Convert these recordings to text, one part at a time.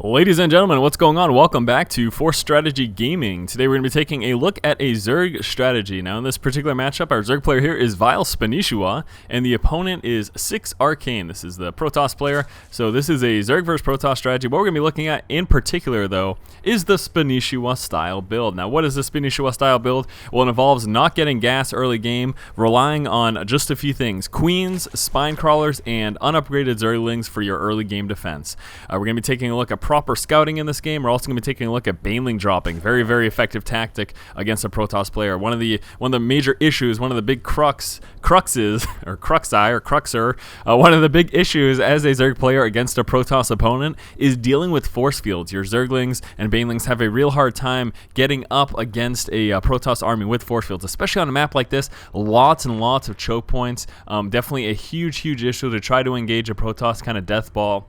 Ladies and gentlemen, what's going on? Welcome back to Force Strategy Gaming. Today we're going to be taking a look at a Zerg strategy. Now in this particular matchup, our Zerg player here is Vile Spanishiwa, and the opponent is 6 Arcane. This is the Protoss player, so this is a Zerg versus Protoss strategy. What we're going to be looking at in particular, though, is the Spanishiwa style build. Now what is the Spanishiwa style build? Well, it involves not getting gas early game, relying on just a few things: queens, spine crawlers, and unupgraded Zerglings for your early game defense. We're going to be taking a look at proper scouting in this game. We're also going to be taking a look at Baneling dropping. Very effective tactic against a Protoss player. One of the major issues, one of the big cruxer, one of the big issues as a Zerg player against a Protoss opponent is dealing with force fields. Your Zerglings and Banelings have a real hard time getting up against a Protoss army with force fields, especially on a map like this. Lots and lots of choke points. Definitely a huge issue to try to engage a Protoss kind of death ball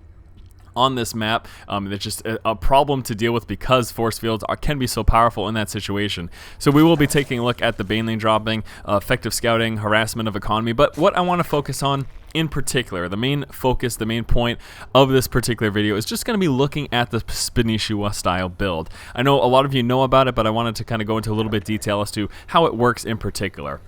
on this map. It's just a problem to deal with because force fields can be so powerful in that situation. So we will be taking a look at the Baneling dropping, effective scouting, harassment of economy. But what I want to focus on in particular, the main focus, the main point of this particular video is just going to be looking at the Spanishiwa style build. I know a lot of you know about it, but I wanted to kind of go into a little bit of detail as to how it works in particular.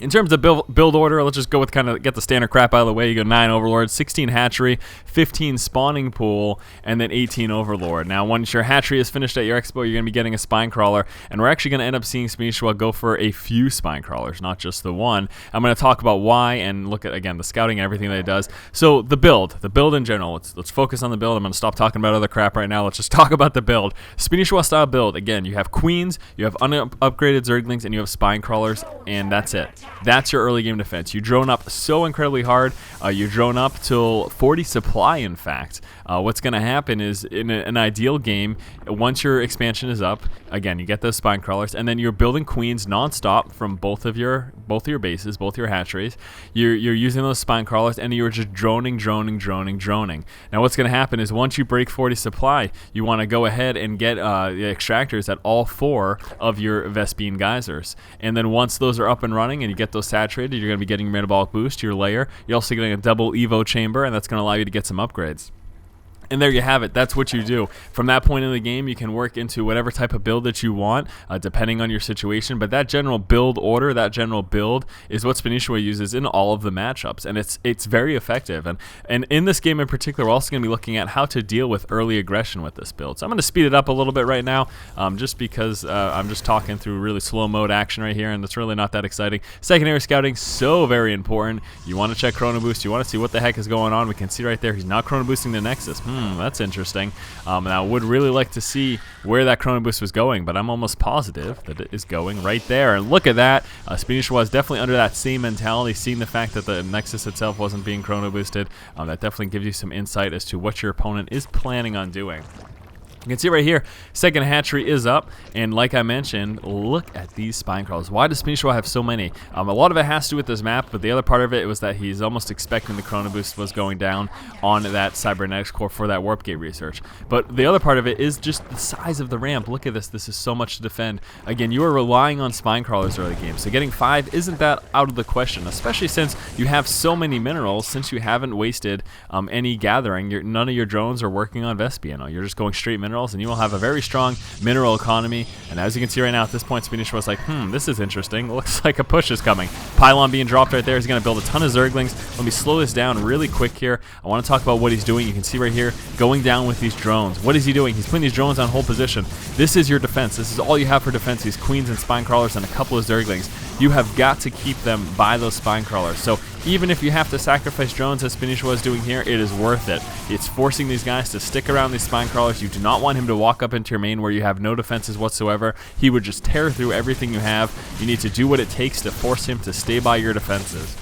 In terms of build order, let's just go with get the standard crap out of the way. You go 9 Overlord, 16 Hatchery, 15 Spawning Pool, and then 18 Overlord. Now, once your Hatchery is finished at your expo, you're going to be getting a Spine Crawler, and we're actually going to end up seeing Spanishiwa go for a few Spine Crawlers, not just the one. I'm going to talk about why and look at, again, the scouting and everything that it does. So, the build in general. Let's focus on the build. I'm going to stop talking about other crap right now. Let's just talk about the build. Spanishiwa style build. Again, you have Queens, you have unupgraded Zerglings, and you have Spine Crawlers, and that's it. That's your early game defense. You drone up so incredibly hard. You drone up till 40 supply, in fact. What's going to happen is, in an ideal game, once your expansion is up, again, you get those spine crawlers, and then you're building queens non-stop from both of your bases, both your hatcheries. You're using those spine crawlers, and you're just droning. Now what's going to happen is, once you break 40 supply, you want to go ahead and get the extractors at all 4 of your Vespene geysers. And then once those are up and running and you get those saturated, you're going to be getting metabolic boost to your layer. You're also getting a double evo chamber, and that's going to allow you to get some upgrades. And there you have it. That's what you do. From that point in the game, you can work into whatever type of build that you want, depending on your situation. But that general build order, that general build, is what Spanishiwa uses in all of the matchups, and it's very effective. And in this game in particular, we're also going to be looking at how to deal with early aggression with this build. So I'm going to speed it up a little bit right now, just because I'm just talking through really slow mode action right here, and it's really not that exciting. Secondary scouting, so very important. You want to check chrono boost. You want to see what the heck is going on. We can see right there he's not chrono boosting the Nexus. That's interesting. And I would really like to see where that chrono boost was going, but I'm almost positive that it is going right there. And look at that. Spanishiwa is definitely under that same mentality, seeing the fact that the Nexus itself wasn't being chrono boosted. That definitely gives you some insight as to what your opponent is planning on doing. You can see right here, second hatchery is up, and like I mentioned, look at these spine crawlers. Why does Spanishiwa have so many? A lot of it has to do with this map, but the other part of it was that he's almost expecting the chrono boost was going down on that cybernetics core for that warp gate research. But the other part of it is just the size of the ramp. Look at this. This is so much to defend. Again, you are relying on spine crawlers early game, so getting 5 isn't that out of the question, especially since you have so many minerals, since you haven't wasted any gathering. None of your drones are working on Vespene. You're just going straight minerals, and you will have a very strong mineral economy. And as you can see right now, at this point, Spanishiwa was like, this is interesting. Looks like a push is coming. Pylon being dropped right there. He's going to build a ton of Zerglings. Let me slow this down really quick here. I want to talk about what he's doing. You can see right here, going down with these drones. What is he doing? He's putting these drones on hold position. This is your defense. This is all you have for defense. These queens and spine crawlers and a couple of Zerglings. You have got to keep them by those spine crawlers. So even if you have to sacrifice drones, as Spanishiwa is doing here, it is worth it. It's forcing these guys to stick around these spine crawlers. You do not want him to walk up into your main where you have no defenses whatsoever. He would just tear through everything you have. You need to do what it takes to force him to stay by your defenses.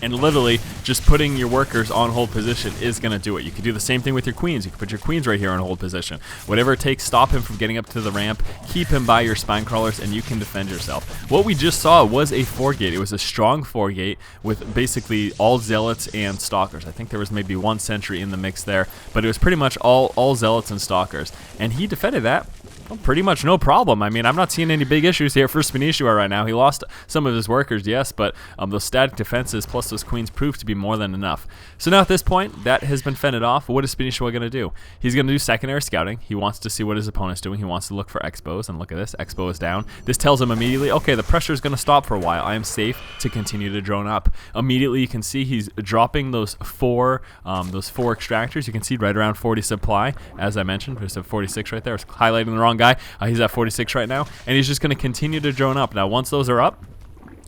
And literally, just putting your workers on hold position is going to do it. You can do the same thing with your queens. You can put your queens right here on hold position. Whatever it takes, stop him from getting up to the ramp, keep him by your spine crawlers, and you can defend yourself. What we just saw was a 4-gate. It was a strong 4-gate with basically all zealots and stalkers. I think there was maybe 1 sentry in the mix there, but it was pretty much all zealots and stalkers. And he defended that Well, pretty much no problem. I mean, I'm not seeing any big issues here for Spanishiwa right now. He lost some of his workers, yes, but those static defenses plus those queens proved to be more than enough. So now at this point, that has been fended off. What is Spanishiwa going to do? He's going to do secondary scouting. He wants to see what his opponent's doing. He wants to look for expos, and look at this. Expo is down. This tells him immediately, okay, the pressure is going to stop for a while. I am safe to continue to drone up. Immediately, you can see he's dropping those four extractors. You can see right around 40 supply, as I mentioned. There's a 46 right there. I was highlighting the wrong guy. He's at 46 right now, and he's just going to continue to drone up. Now, once those are up,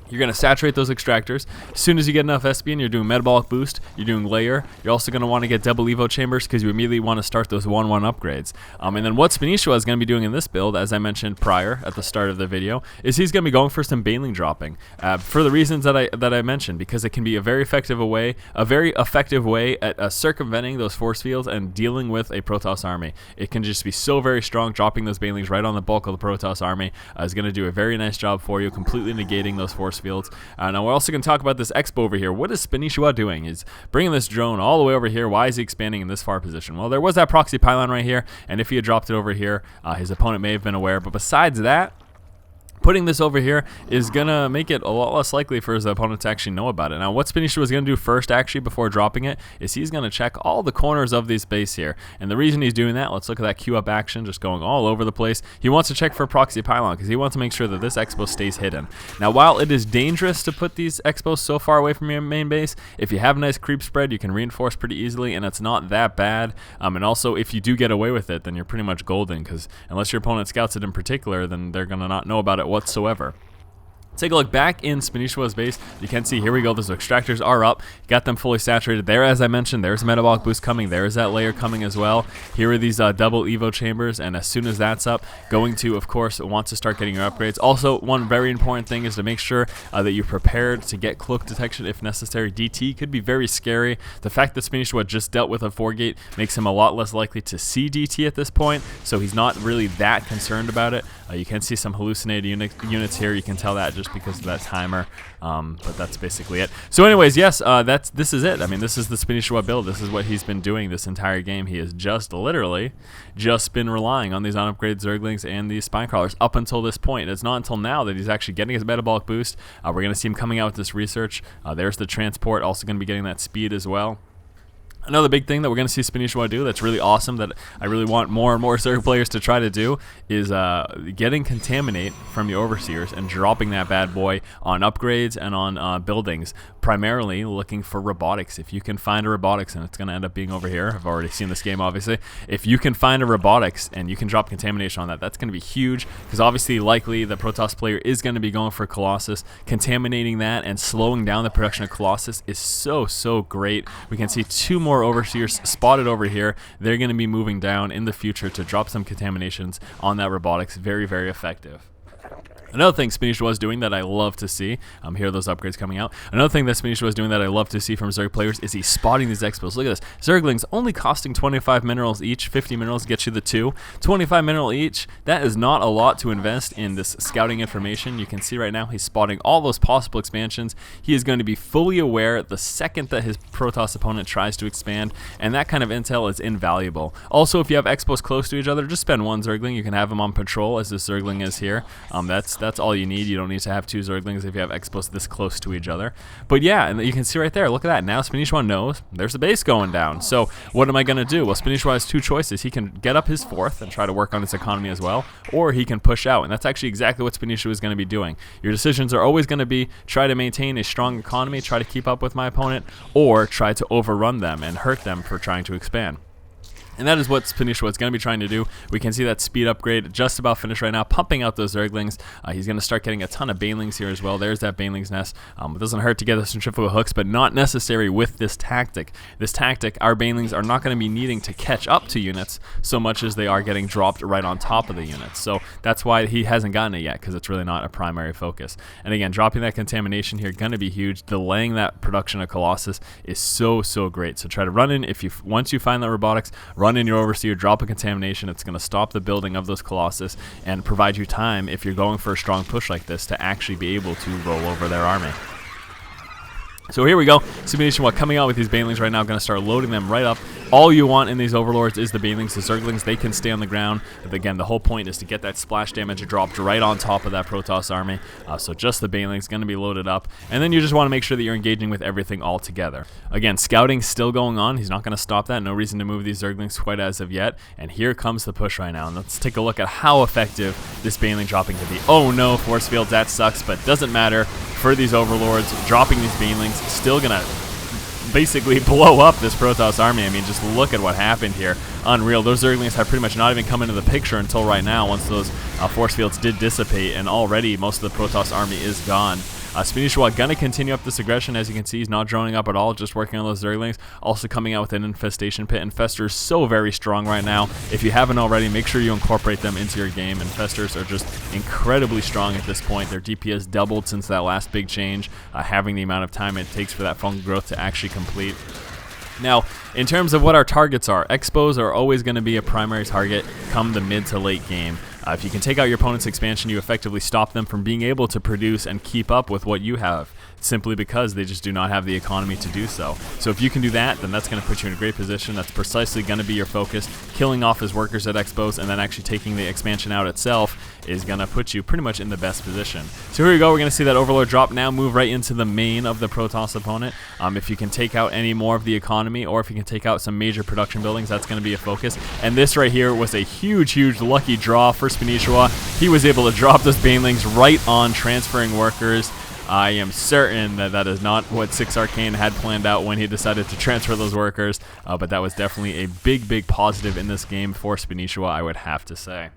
you're going to saturate those extractors. As soon as you get enough SP and you're doing metabolic boost, you're doing layer, you're also going to want to get double evo chambers because you immediately want to start those 1-1 upgrades. And then what Spanishiwa is going to be doing in this build, as I mentioned prior at the start of the video, is he's going to be going for some baneling dropping for the reasons that I mentioned, because it can be a very effective way at circumventing those force fields and dealing with a Protoss army. It can just be so very strong. Dropping those banelings right on the bulk of the Protoss army is going to do a very nice job for you, completely negating those force fields. Now we're also going to talk about this expo over here. What is Spanishiwa doing? He's bringing this drone all the way over here. Why is he expanding in this far position? Well, there was that proxy pylon right here, and if he had dropped it over here, his opponent may have been aware. But besides that, putting this over here is going to make it a lot less likely for his opponent to actually know about it. Now, what Spanishiwa is going to do first, actually, before dropping it, is he's going to check all the corners of this base here. And the reason he's doing that, let's look at that queue up action, just going all over the place. He wants to check for proxy pylon because he wants to make sure that this expo stays hidden. Now, while it is dangerous to put these expos so far away from your main base, if you have a nice creep spread, you can reinforce pretty easily, and it's not that bad. And also, if you do get away with it, then you're pretty much golden, because unless your opponent scouts it in particular, then they're going to not know about it whatsoever. Take a look back in Spanishiwa's base. You can see, here we go, those extractors are up. Got them fully saturated. There, as I mentioned, there's a metabolic boost coming. There's that layer coming as well. Here are these double evo chambers, and as soon as that's up, going to, of course, want to start getting your upgrades. Also, one very important thing is to make sure that you're prepared to get cloak detection if necessary. DT could be very scary. The fact that Spanishiwa just dealt with a 4-gate makes him a lot less likely to see DT at this point, so he's not really that concerned about it. You can see some hallucinated units here. You can tell that just because of that timer, but that's basically it. So anyways, yes, this is it. I mean, this is the Spanishiwa build. This is what he's been doing this entire game. He has literally been relying on these unupgraded Zerglings and these Spine Crawlers up until this point. It's not until now that he's actually getting his metabolic boost. We're going to see him coming out with this research. There's the transport, also going to be getting that speed as well. Another big thing that we're going to see Spanishiwa do that's really awesome, that I really want more and more Zerg players to try to do, is getting Contaminate from your Overseers and dropping that bad boy on upgrades and on buildings, primarily looking for robotics. If you can find a robotics, and it's going to end up being over here, I've already seen this game obviously, if you can find a robotics and you can drop Contamination on that, that's going to be huge, because obviously likely the Protoss player is going to be going for Colossus. Contaminating that and slowing down the production of Colossus is so great. We can see 2 more Overseers spotted over here. They're going to be moving down in the future to drop some contaminations on that robotics. Very effective. Another thing Spanishiwa is doing that I love to see, here are those upgrades coming out. Another thing that Spanishiwa is doing that I love to see from Zerg players is he's spotting these expos. Look at this. Zerglings only costing 25 minerals each. 50 minerals gets you the 2. 25 mineral each. That is not a lot to invest in this scouting information. You can see right now he's spotting all those possible expansions. He is going to be fully aware the second that his Protoss opponent tries to expand, and that kind of intel is invaluable. Also, if you have expos close to each other, just spend 1 Zergling. You can have him on patrol, as this Zergling is here. That's all you need. You don't need to have 2 Zerglings if you have expos this close to each other. But yeah, and you can see right there, look at that. Now Spanishiwa knows there's a base going down. So what am I going to do? Well, Spanishiwa has 2 choices. He can get up his 4th and try to work on his economy as well, or he can push out, and that's actually exactly what Spanishiwa is going to be doing. Your decisions are always going to be try to maintain a strong economy, try to keep up with my opponent, or try to overrun them and hurt them for trying to expand. And that is what Spanishiwa is going to be trying to do. We can see that speed upgrade just about finished right now, pumping out those Zerglings. He's going to start getting a ton of Banelings here as well. There's that Banelings nest. It doesn't hurt to get the centrifugal hooks, but not necessary with this tactic. This tactic, our Banelings are not going to be needing to catch up to units so much as they are getting dropped right on top of the units. So that's why he hasn't gotten it yet, because it's really not a primary focus. And again, dropping that contamination here, going to be huge. Delaying that production of Colossus is so great. So try to run in, once you find that robotics, run in your Overseer, drop a contamination. It's going to stop the building of those Colossus and provide you time, if you're going for a strong push like this, to actually be able to roll over their army. So here we go. Spanishiwa coming out with these Banelings right now, going to start loading them right up All you want in these overlords is the banelings. The zerglings, they can stay on the ground. But again, the whole point is to get that splash damage dropped right on top of that Protoss army. So just the banelings going to be loaded up. And then you just want to make sure that you're engaging with everything all together. Again, scouting still going on. He's not going to stop that. No reason to move these zerglings quite as of yet. And here comes the push right now. And let's take a look at how effective this baneling dropping can be. Oh no, force fields, that sucks, but doesn't matter for these overlords. Dropping these banelings, still going to basically blow up this Protoss army. I mean, just look at what happened here. Unreal. Those zerglings have pretty much not even come into the picture until right now, once those force fields did dissipate, and already most of the Protoss army is gone. Spanishiwa gonna continue up this aggression. As you can see, he's not droning up at all, just working on those zerglings. Also coming out with an infestation pit. Infestors so very strong right now. If you haven't already, make sure you incorporate them into your game. Infestors are just incredibly strong at this point. Their DPS doubled since that last big change, having the amount of time it takes for that fungal growth to actually complete. Now, in terms of what our targets are, Expos are always going to be a primary target come the mid to late game. If you can take out your opponent's expansion, you effectively stop them from being able to produce and keep up with what you have, simply because they just do not have the economy to do so. So if you can do that, then that's going to put you in a great position. That's precisely going to be your focus. Killing off his workers at Expos and then actually taking the expansion out itself is going to put you pretty much in the best position. So here we go. We're going to see that Overlord drop now, move right into the main of the Protoss opponent. If you can take out any more of the economy, or if you can take out some major production buildings, that's going to be a focus. And this right here was a huge, huge lucky draw for Spanishiwa. He was able to drop those banelings right on transferring workers. I am certain that that is not what 6 Arcane had planned out when he decided to transfer those workers, but that was definitely a big, big positive in this game for Spanishiwa, I would have to say.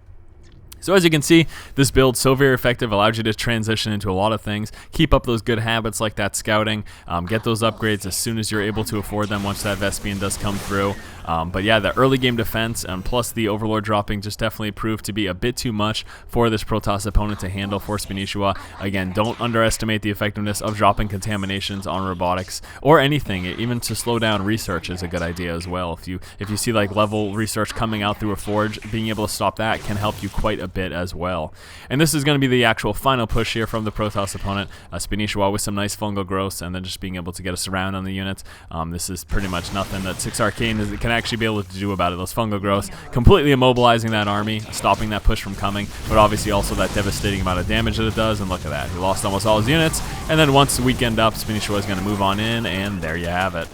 So as you can see, this build so very effective, allowed you to transition into a lot of things, keep up those good habits like that scouting, get those upgrades as soon as you're able to afford them once that Vespian does come through. But yeah, the early game defense and plus the Overlord dropping just definitely proved to be a bit too much for this Protoss opponent to handle for Spanishiwa. Again, don't underestimate the effectiveness of dropping contaminations on robotics or anything. Even to slow down research is a good idea as well. If you see like level research coming out through a forge, being able to stop that can help you quite a bit as well. And this is going to be the actual final push here from the Protoss opponent. Spanishiwa with some nice fungal growths and then just being able to get a surround on the units. This is pretty much nothing that 6 Arcane can actually be able to do about it. Those fungal growths completely immobilizing that army, stopping that push from coming, but obviously also that devastating amount of damage that it does. And look at that, he lost almost all his units. And then once the weekend up, Spanishiwa is going to move on in, and there you have it.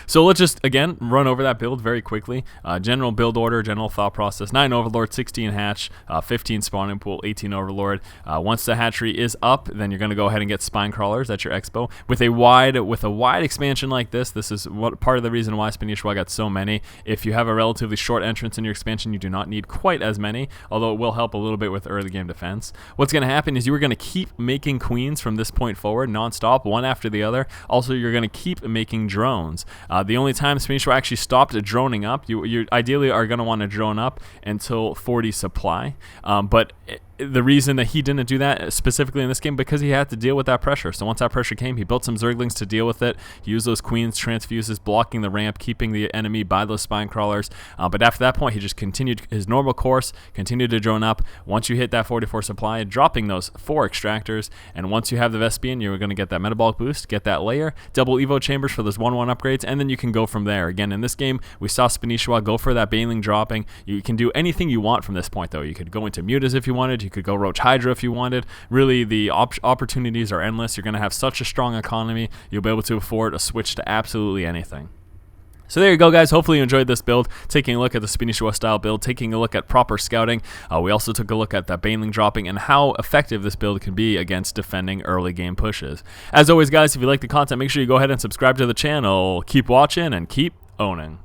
So let's just, again, run over that build very quickly. General build order, general thought process: 9 Overlord, 16 Hatch, 15 Spawning Pool, 18 Overlord. Once the hatchery is up, then you're going to go ahead and get Spine Crawlers. That's your Expo. With a wide expansion like this is part of the reason why Spanishiwa got so many. If you have a relatively short entrance in your expansion, you do not need quite as many, although it will help a little bit with early game defense. What's going to happen is you are going to keep making queens from this point forward, non-stop, one after the other. Also, you're going to keep making drones. The only time Spanishiwa actually stopped droning up, you ideally are going to want to drone up until 40 supply. But the reason that he didn't do that specifically in this game, because he had to deal with that pressure. So once that pressure came, he built some Zerglings to deal with it. He used those Queens, transfuses, blocking the ramp, keeping the enemy by those Spine Crawlers. But after that point, he just continued his normal course, continued to drone up. Once you hit that 44 supply, dropping those 4 extractors, and once you have the Vespian, you're going to get that metabolic boost, get that layer, double Evo chambers for those 1-1 upgrades, and then you can go from there. Again, in this game, we saw Spanishiwa go for that Baneling dropping. You can do anything you want from this point, though. You could go into Mutas if you wanted. You could go Roach Hydra if you wanted. Really, the opportunities are endless. You're going to have such a strong economy. You'll be able to afford a switch to absolutely anything. So there you go, guys. Hopefully you enjoyed this build, taking a look at the Spanishiwa style build, taking a look at proper scouting. We also took a look at that Baneling dropping and how effective this build can be against defending early game pushes. As always, guys, if you like the content, make sure you go ahead and subscribe to the channel. Keep watching and keep owning.